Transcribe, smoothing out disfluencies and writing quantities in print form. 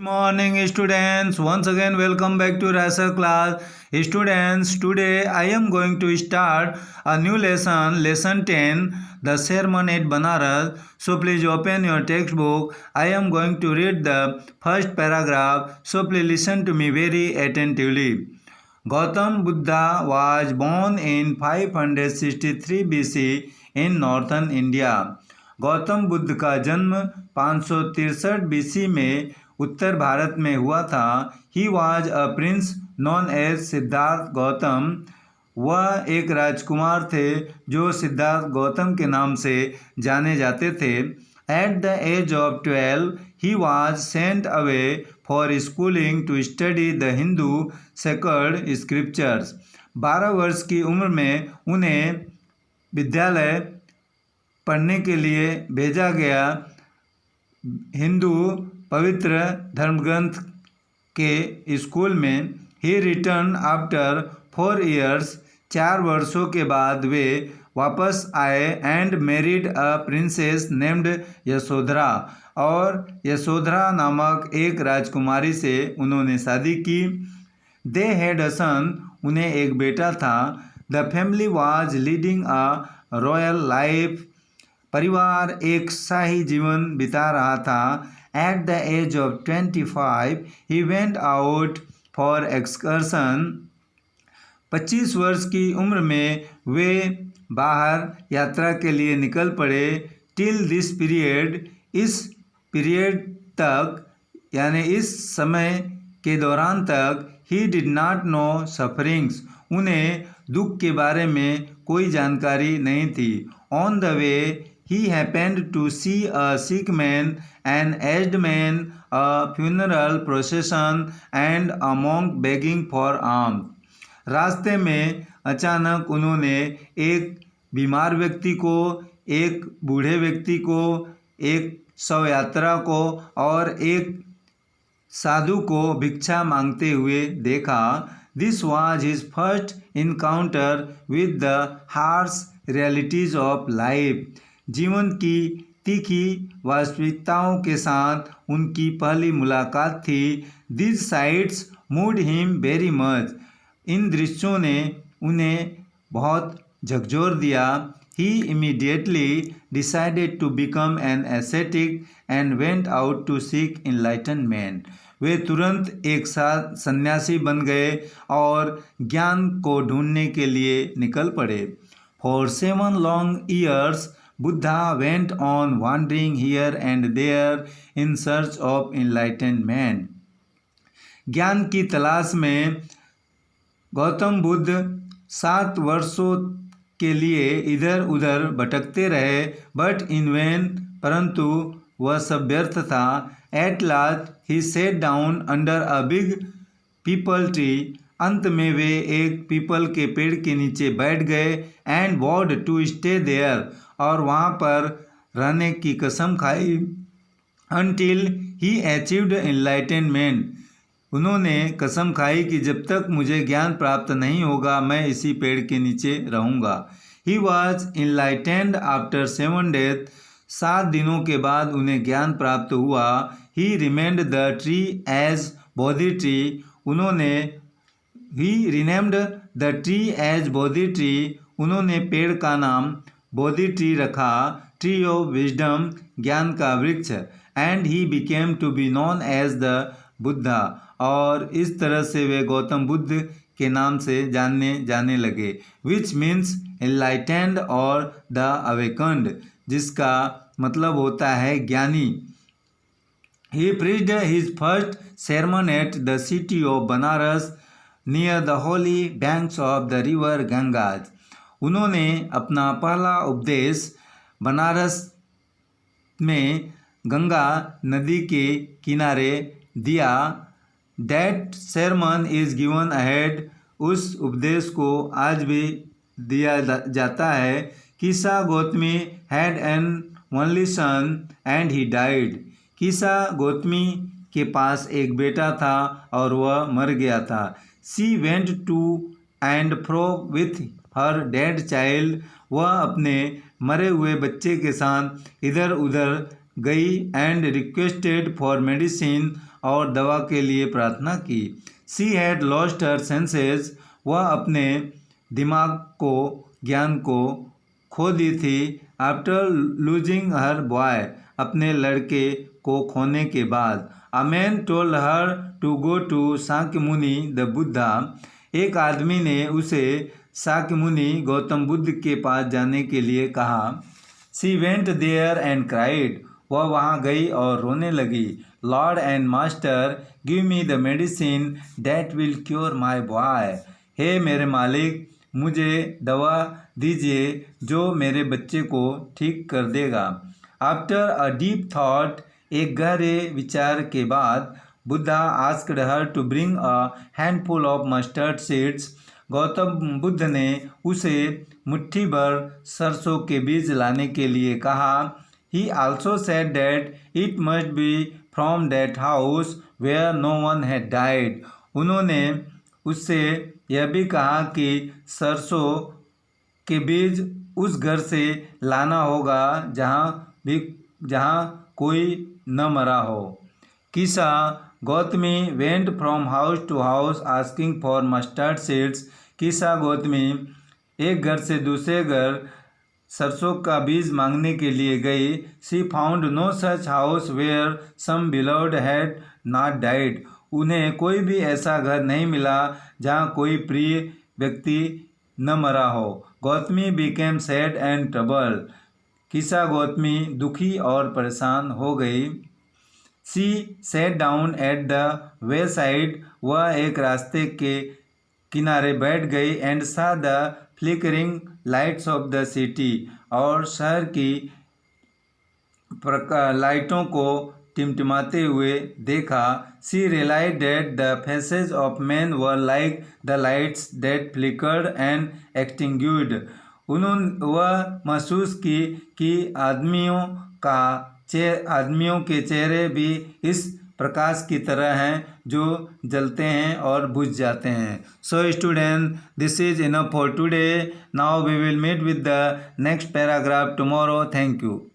Morning students, once again welcome back to Racer class. Students, today I am going to start a new lesson 10, the sermon at Banaras. So please open your textbook. I am going to read the first paragraph, so please listen to me very attentively. Gautam Buddha was born in 563 BC in northern India. Gautam Buddha का जन्म 563 BC में उत्तर भारत में हुआ था. He was a prince known as Siddhartha Gautam. वह एक राजकुमार थे जो सिद्धार्थ गौतम के नाम से जाने जाते थे. At the age of 12 he was sent away for schooling to study the Hindu sacred scriptures. 12 वर्ष की उम्र में उन्हें विद्यालय पढ़ने के लिए भेजा गया. हिंदू पवित्र धर्मग्रंथ के स्कूल में. ही रिटर्न आफ्टर 4 years. 4 वर्षों के बाद वे वापस आए. And married a princess named Yashodhara. और यशोधरा नामक एक राजकुमारी से उन्होंने शादी की. They had a son. उन्हें एक बेटा था. The family was leading a royal life. परिवार एक शाही जीवन बिता रहा था. At the age of 25 he went out for excursion. 25 वर्ष की उम्र में वे बाहर यात्रा के लिए निकल पड़े. Till this period. इस पीरियड तक यानी इस समय के दौरान तक. He did not know sufferings. उन्हें दुख के बारे में कोई जानकारी नहीं थी. On the way he happened to see a sick man, an aged man, a funeral procession, and a monk begging for alms. रास्ते में अचानक उन्होंने एक बीमार व्यक्ति को, एक बूढ़े व्यक्ति को, एक शव यात्रा को और एक साधु को भिक्षा मांगते हुए देखा. This was his first encounter with the harsh realities of life. जीवन की तीखी वास्तविकताओं के साथ उनकी पहली मुलाकात थी. These sights moved him very much. इन दृश्यों ने उन्हें बहुत झकझोर दिया. He immediately decided to become an ascetic and went out to seek enlightenment. वे तुरंत एक साथ सन्यासी बन गए और ज्ञान को ढूंढने के लिए निकल पड़े. For 7 long years Buddha went on wandering here and there in search of enlightenment. ज्ञान की तलाश में गौतम बुद्ध 7 वर्षों के लिए इधर उधर भटकते रहे. But in when. परंतु वह सब व्यर्थ था. At last he set down under a big people tree. अंत में वे एक पीपल के पेड़ के नीचे बैठ गए. And vowed to stay there. और वहाँ पर रहने की कसम खाई. Until he achieved enlightenment. उन्होंने कसम खाई कि जब तक मुझे ज्ञान प्राप्त नहीं होगा मैं इसी पेड़ के नीचे रहूँगा. He was enlightened after 7 days. 7 दिनों के बाद उन्हें ज्ञान प्राप्त हुआ. He renamed the tree as Bodhi tree. उन्होंने he renamed the tree as Bodhi tree. उन्होंने पेड़ का नाम बोधि ट्री रखा. Tree of wisdom. ज्ञान का वृक्ष. And he became to be known as the Buddha. और इस तरह से वे गौतम बुद्ध के नाम से जाने लगे. विच मीन्स एनलाइटेंड और द अवेकन्ड, जिसका मतलब होता है ज्ञानी. He preached his first sermon at the city of Banaras near the holy banks of the river Ganges. उन्होंने अपना पहला उपदेश बनारस में गंगा नदी के किनारे दिया. That sermon is given ahead. उस उपदेश को आज भी दिया जाता है. किसा Gautami had an only son and he died. किसा गौतमी के पास एक बेटा था और वह मर गया था. She went to and fro with her dead child. वह अपने मरे हुए बच्चे के साथ इधर उधर गई. And requested for medicine. और दवा के लिए प्रार्थना की। She had lost her senses, वह अपने दिमाग को, ज्ञान को खो दी थी। आफ्टर लूजिंग हर बॉय, अपने लड़के को खोने के बाद। A man told her to go to Shakyamuni the Buddha, एक आदमी ने उसे शाक्यमुनि गौतम बुद्ध के पास जाने के लिए कहा। She went there and cried, वह वहाँ गई और रोने लगी। Lord and master, give me the medicine that will cure my boy, हे मेरे मालिक, मुझे दवा दीजिए जो मेरे बच्चे को ठीक कर देगा। आफ्टर अ डीप थॉट, एक गहरे विचार के बाद, Buddha asked her to bring a handful of mustard seeds, Gautam Buddha ने उसे मुट्ठी भर सरसों के बीज लाने के लिए कहा। He also said that it must be from that house where no one had died, उन्होंने उससे यह भी कहा कि सरसों के बीज उस घर से लाना होगा जहाँ कोई न मरा हो। Kisa Gautami went from house to house asking for mustard seeds, Kisa Gautami एक घर से दूसरे घर सरसों का बीज मांगने के लिए गई। She found no such house where some beloved had not died, उन्हें कोई भी ऐसा घर नहीं मिला जहाँ कोई प्रिय व्यक्ति न मरा हो। Gautami became sad and trouble, Kisa Gautami दुखी और परेशान हो गई। She sat down at the way side, वह एक रास्ते के किनारे बैठ गई। And saw the flickering lights of the city, और शहर की लाइटों को टिमटिमाते हुए देखा। She realised that the faces of man were like the lights that flickered and extinguished, वह महसूस की कि आदमियों के चेहरे भी इस प्रकाश की तरह हैं जो जलते हैं और बुझ जाते हैं। So student, this is enough for today. Now we will meet with the next paragraph tomorrow. Thank you.